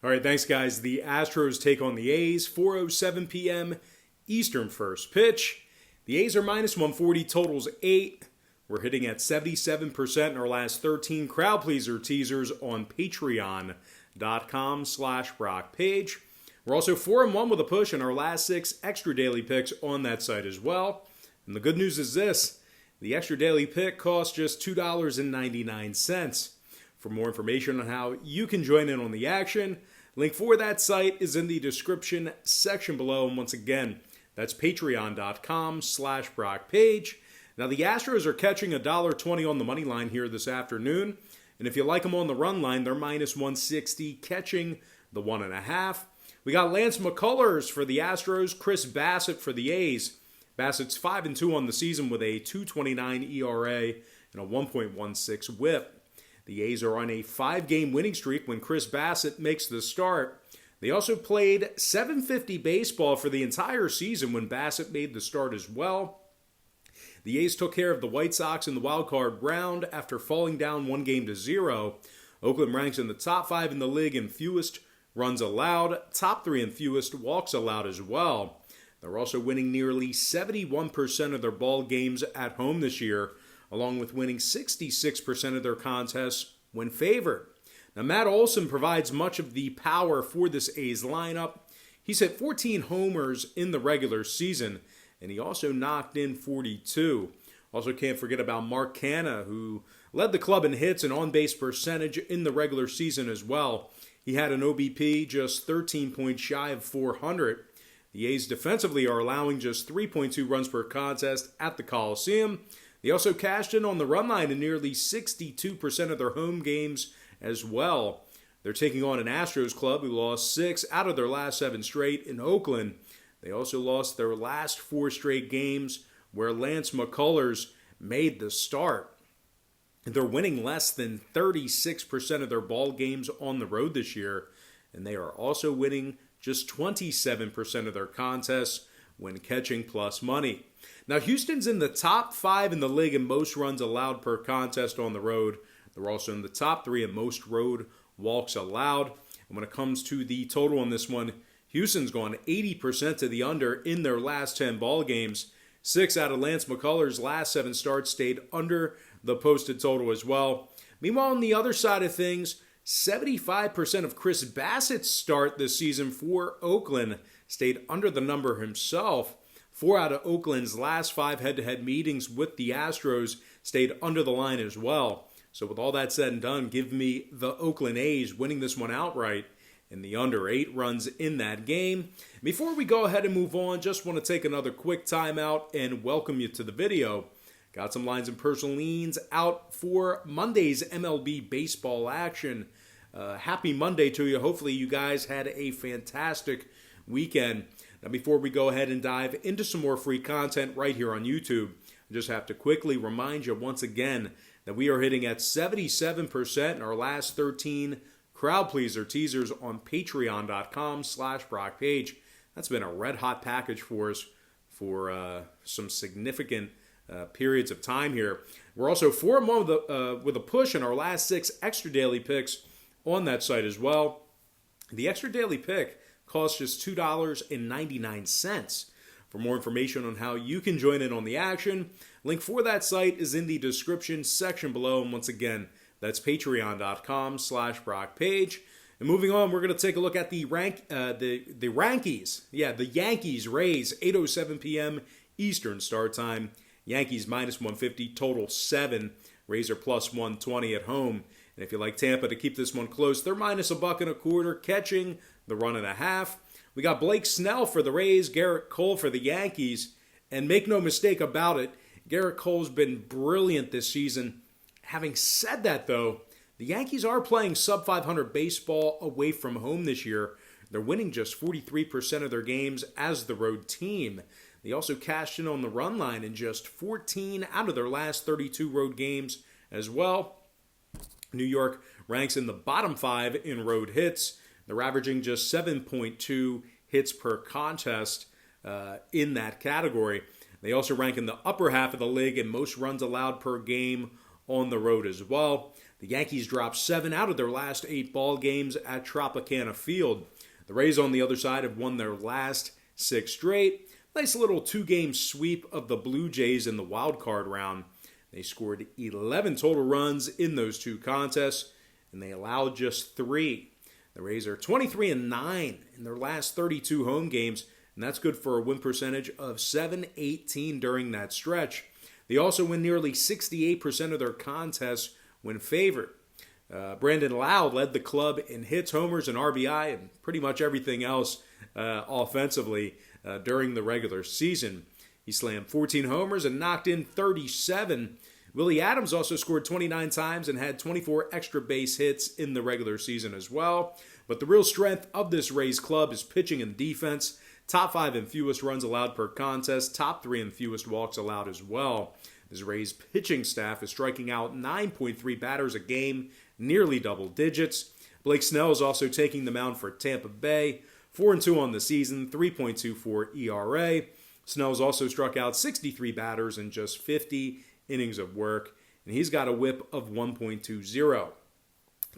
All right, thanks, guys. The Astros take on the A's, 4:07 p.m. Eastern first pitch. The A's are minus 140, totals 8. We're hitting at 77% in our last 13 crowd pleaser teasers on patreon.com/Brock Page. We're also 4-1 with a push in our last 6 extra daily picks on that site as well. And the good news is this: the extra daily pick costs just $2.99. For more information on how you can join in on the action, link for that site is in the description section below. And once again, that's patreon.com/Brock Page. Now, the Astros are catching $1.20 on the money line here this afternoon. And if you like them on the run line, they're minus 160, catching the 1.5. We got Lance McCullers for the Astros, Chris Bassitt for the A's. Bassett's 5-2 on the season with a 2.29 ERA and a 1.16 WHIP. The A's are on a 5-game winning streak when Chris Bassitt makes the start. They also played .750 baseball for the entire season when Bassitt made the start as well. The A's took care of the White Sox in the wild card round after falling down 1-0. Oakland ranks in the top 5 in the league in fewest runs allowed, top 3 in fewest walks allowed as well. They're also winning nearly 71% of their ball games at home this year, along with winning 66% of their contests when favored. Now, Matt Olson provides much of the power for this A's lineup. He's hit 14 homers in the regular season, and he also knocked in 42. Also can't forget about Mark Canha, who led the club in hits and on-base percentage in the regular season as well. He had an OBP just 13 points shy of 400. The A's defensively are allowing just 3.2 runs per contest at the Coliseum. They also cashed in on the run line in nearly 62% of their home games as well. They're taking on an Astros club who lost 6 out of their last 7 straight in Oakland. They also lost their last 4 straight games where Lance McCullers made the start. They're winning less than 36% of their ball games on the road this year, and they are also winning just 27% of their contests when catching plus money. Now, Houston's in the top 5 in the league in most runs allowed per contest on the road. They're also in the top 3 in most road walks allowed. And when it comes to the total on this one, Houston's gone 80% to the under in their last 10 ball games. 6 out of Lance McCullers' last 7 starts stayed under the posted total as well. Meanwhile, on the other side of things, 75% of Chris Bassitt's start this season for Oakland stayed under the number himself. 4 out of Oakland's last 5 head-to-head meetings with the Astros stayed under the line as well. So with all that said and done, give me the Oakland A's winning this one outright in the under 8 runs in that game. Before we go ahead and move on, just want to take another quick timeout and welcome you to the video. Got some lines and personal leans out for Monday's MLB baseball action. Happy Monday to you. Hopefully you guys had a fantastic weekend. Now, before we go ahead and dive into some more free content right here on YouTube, I just have to quickly remind you once again that we are hitting at 77% in our last 13 crowd pleaser teasers on patreon.com/Brock Page. That's been a red hot package for us for some significant periods of time here. We're also 4-1 with a push in our last 6 extra daily picks on that site as well. The extra daily pick costs just $2.99. For more information on how you can join in on the action, link for that site is in the description section below. And once again, that's patreon.com/Brock Page. And moving on, we're going to take a look at the Yankees. Yeah, the Yankees Rays, 8:07 p.m. Eastern start time. Yankees minus 150, total 7. Rays are plus 120 at home. And if you like Tampa to keep this one close, they're minus $1.25, catching the 1.5. We got Blake Snell for the Rays, Garrett Cole for the Yankees. And make no mistake about it, Garrett Cole's been brilliant this season. Having said that, though, the Yankees are playing sub-500 baseball away from home this year. They're winning just 43% of their games as the road team. They also cashed in on the run line in just 14 out of their last 32 road games as well. New York ranks in the bottom 5 in road hits. They're averaging just 7.2 hits per contest in that category. They also rank in the upper half of the league in most runs allowed per game on the road as well. The The Yankees dropped 7 out of their last 8 ball games at Tropicana Field. The Rays on the other side have won their last 6 straight. Nice little 2-game sweep of the Blue Jays in the wild card round. They scored 11 total runs in those 2 contests, and they allowed just 3. The Rays are 23-9 in their last 32 home games, and that's good for a win percentage of .718 during that stretch. They also win nearly 68% of their contests when favored. Brandon Lowe led the club in hits, homers, and RBI, and pretty much everything else offensively during the regular season. He slammed 14 homers and knocked in 37. Willie Adams also scored 29 times and had 24 extra base hits in the regular season as well. But the real strength of this Rays club is pitching and defense. Top 5 in fewest runs allowed per contest. Top 3 in fewest walks allowed as well. This Rays pitching staff is striking out 9.3 batters a game, nearly double digits. Blake Snell is also taking the mound for Tampa Bay. 4-2 on the season, 3.24 ERA. Snell's also struck out 63 batters in just 50 innings of work, and he's got a whip of 1.20.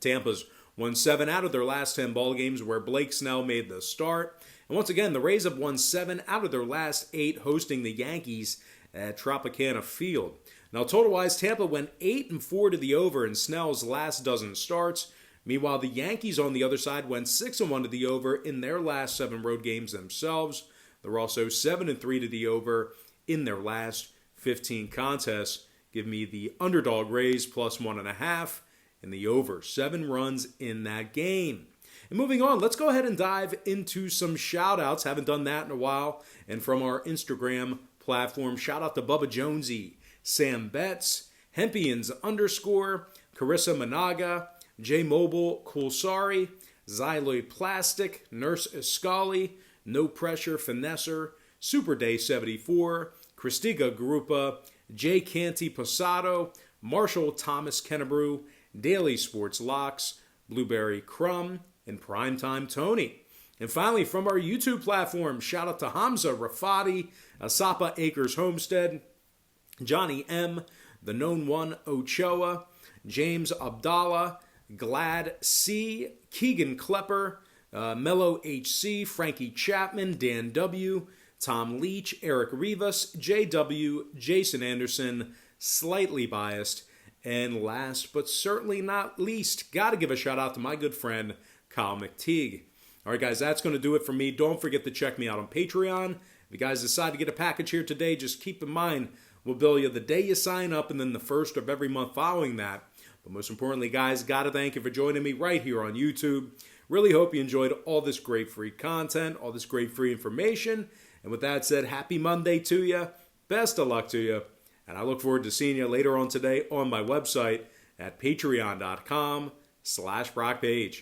Tampa's won 7 out of their last 10 ball games where Blake Snell made the start. And once again, the Rays have won 7 out of their last 8 hosting the Yankees at Tropicana Field. Now, total-wise, Tampa went 8-4 to the over in Snell's last dozen starts. Meanwhile, the Yankees on the other side went 6-1 to the over in their last 7 road games themselves. They're also 7-3 to the over in their last 15 contests. Give me the underdog Rays plus 1.5 and the over 7 runs in that game. And moving on, let's go ahead and dive into some shout-outs. Haven't done that in a while. And from our Instagram platform, shout out to Bubba Jonesy, Sam Betts, Hempians _ Carissa Managa, J Mobile Kulsari, Xyloid Plastic, Nurse Escali, No Pressure Finesser, Super Day 74, Christiga Grupa, J Canty Posado, Marshall Thomas Kennebrew, Daily Sports Locks, Blueberry Crumb, and Primetime Tony. And finally, from our YouTube platform, shout out to Hamza Rafati, Asapa Acres Homestead, Johnny M, The Known One Ochoa, James Abdallah, Glad C, Keegan Klepper, Mello HC, Frankie Chapman, Dan W, Tom Leach, Eric Rivas, JW, Jason Anderson, Slightly Biased, and last but certainly not least, got to give a shout out to my good friend, Kyle McTeague. All right, guys, that's going to do it for me. Don't forget to check me out on Patreon. If you guys decide to get a package here today, just keep in mind, we'll bill you the day you sign up and then the first of every month following that. But most importantly, guys, got to thank you for joining me right here on YouTube. Really hope you enjoyed all this great free content, all this great free information. And with that said, happy Monday to you. Best of luck to you. And I look forward to seeing you later on today on my website at patreon.com/BrockPage.